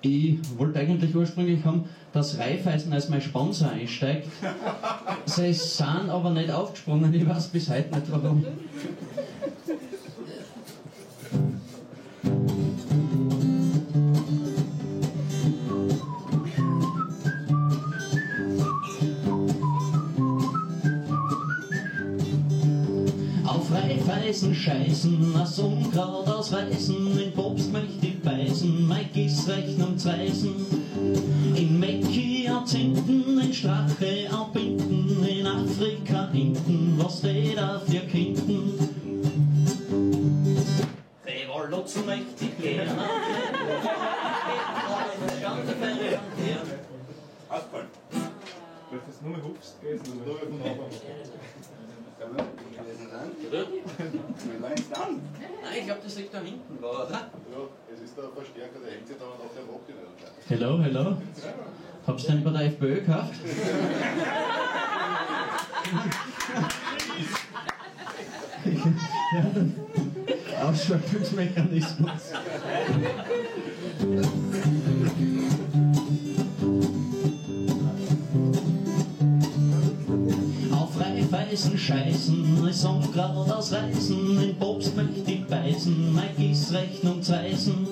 Ich wollte eigentlich ursprünglich haben, dass Raiffeisen als mein Sponsor einsteigt. Sie sind aber nicht aufgesprungen, ich weiß bis heute nicht warum. Auf Raiffeisen scheißen, aus Unkraut ausreißen, in Popst möchte ich beißen, mein Gissrechnung zweisen. In Mekki anzünden, in Strache anbinden, in Afrika hinten, was steht da für Kinden? Revolution möchte ich gerne. Ausfallen. Wenn das nur hupst, geht es nur von oben. Wie lange ist dann? Nein, ich glaube, das liegt da hinten, oder? Ja, es ist der Verstärker, der hängt sich dann auf der Rock in. Hello, hello. Hab's denn bei der FPÖ gekauft? Ja, dann Ausschaltungsmechanismus. Auf Raiffeisen scheißen, ist Unkraut ausreißen, in Popst möchte ich beißen, mein Gissrechnung zweisen.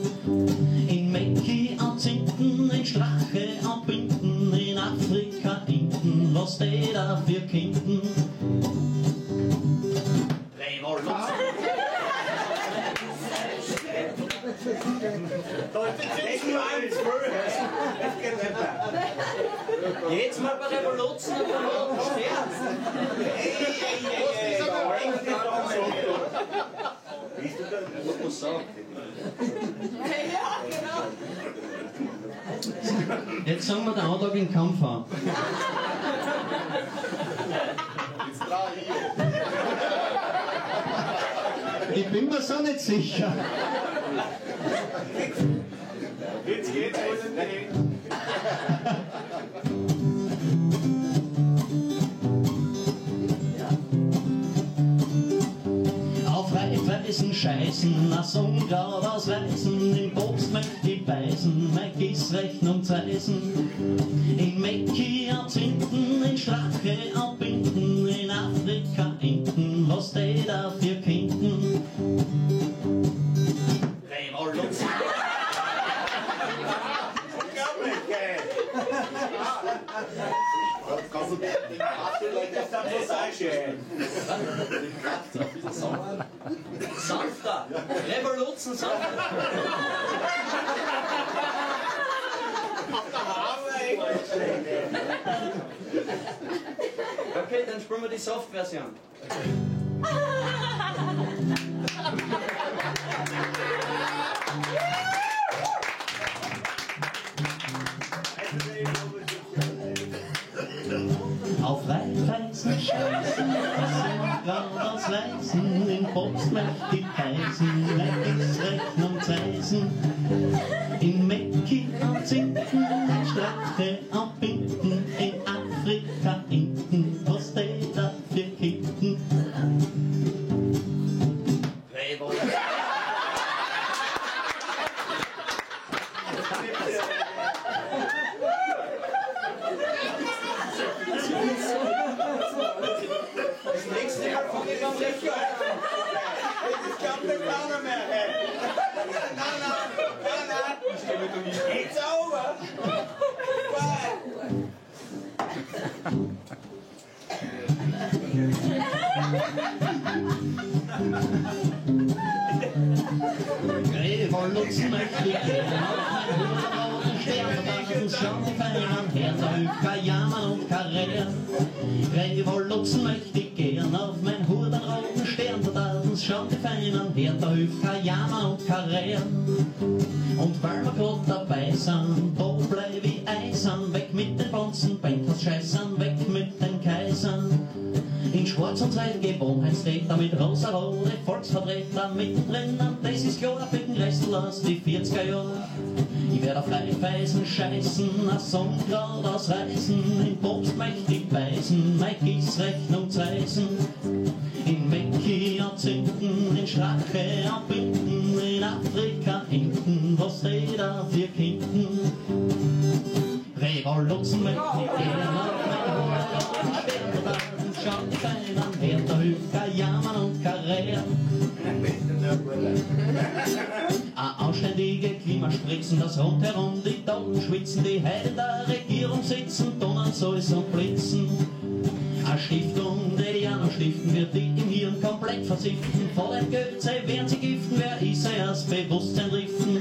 In Mekki anzünden, in Strache anbinden, in Afrika hinten, was steht da für Kinden? Revolution. Jetzt mal bei Revolution und beim Roten Stern. Was muss sagen? Jetzt sagen wir den Antrag in den Kampf an. Jetzt trau ich. Ich bin mir so nicht sicher. Jetzt geht's wohl nicht. Auf Raiffeisen scheißen, aus Unkraut ausreißen, in Popst möchte ich beißen, mein Gissrechnung zweisen. In Mekki anzünden, in Strache anbinden, in Afrika hinten, was steht da für Kinden? Revolution. Kannst du den Kraftleute Das ist so sehr schön. Sanfter! Revolution sanfter! Okay, dann spielen wir die Soft-Version. Auf Raiffeisen scheißen, Grad ausreißen, in Popst möchte ich beißen, mein Gissrechnung zweisen. In Mekki anzünden, in Strache anbinden, in Afrika hinten, was steht da für Kinden? Revolution. Das nächste Mal fange ich an nicht an. Das klappt nicht gar mehr. Nein. It's over. Revolution möchte ich gerne auf meinen roten Stern, das schauen die Feinen her, da hilft kein Jammern und kein Rehren. Revolution möchte ich gern auf meinen roten Stern, da schauen die Feinen her, da hilft kein Jammern und kein Rehren. Und weil wir grad dabei sind, da bleib ich eisern, weg mit den Bonzen, Bankhaus-Scheißern, weg mit den Kaisern. In Schwarz und Weiß Gewohnheitstäter mit rosa-rote Volksvertreter mittendrin, das ist klar, für den Rest aus die 40er Jahre. Ich werd auf Raiffeisen scheißen, aus Unkraut ausreißen, in Popst möchte ich beißen, mein Gissrechnung zweisen. In In Mekki-Jahrzehnten, in Strache abbinden, in Afrika hinten, was die da für Kinden. Revolution möchte ich gern auf meine Hohen Sterne, schaut die Fein an, hört der Hücker jammern und karrieren. Eine anständige Klimaspritzen, das rundherum die Toten schwitzen, die Heide der Regierung sitzen, Donner, Säus und Blitzen. Eine Stiftung, die die anderen stiften, wird die im Hirn komplett versiften. Vor dem Goethe werden sie giften, wer ist sie erst Bewusstsein riften.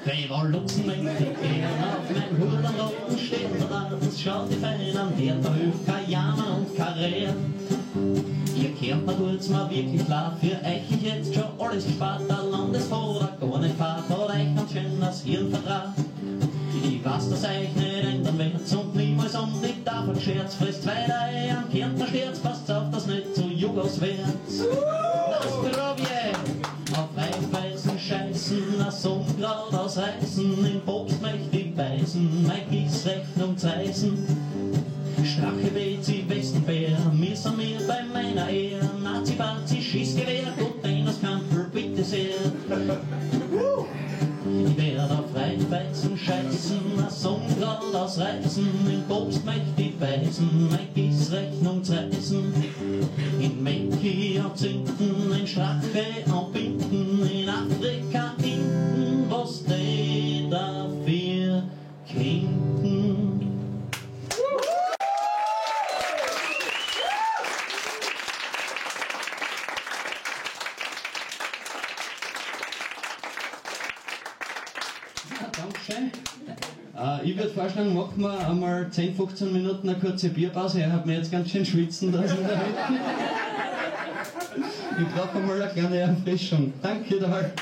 Revolution möchte ich gern auf mein Hut am roten Sternrad, schaut die Fein an, hört der Hücker jammern und karrieren. Ihr kennt mir tut's mir wirklich leid, für euch ich jetzt schon alles gespart, der Landesvater gar nicht fahrt, hat euch ganz schön das Hirn verdraht. Ich weiß, dass euch nicht ändern wird's und niemals um die Tafel scherz, frisst weiter am Kärntner Scherz, passt auf, dass nicht zu Jugos wird's. Das Zdrowie! Auf Reifeisen scheißen, das Unkraut ausreißen, im Popst möchte ich beißen, mein Gießrechnung zerreißen. Strache weht sie Westenbär, mir sind wir bei meiner Ehe, Nazi-Bazi, Schießgewehr, gut Kampel, bitte sehr. Ich werd auf Reifeisen scheißen, das Unkraut ausreißen, im Popst möchte ich beißen, mein Gießrechnung zerreißen. In Mekki-Jahrzehnten, in Strache anbinden, in Afrika hinten, was die dafür Kinden. Dankeschön. Ich würde vorschlagen, machen wir einmal 10-15 Minuten eine kurze Bierpause. Er hat mir jetzt ganz schön schwitzen lassen. Ich brauche mal eine kleine Erfrischung. Danke, Dahl.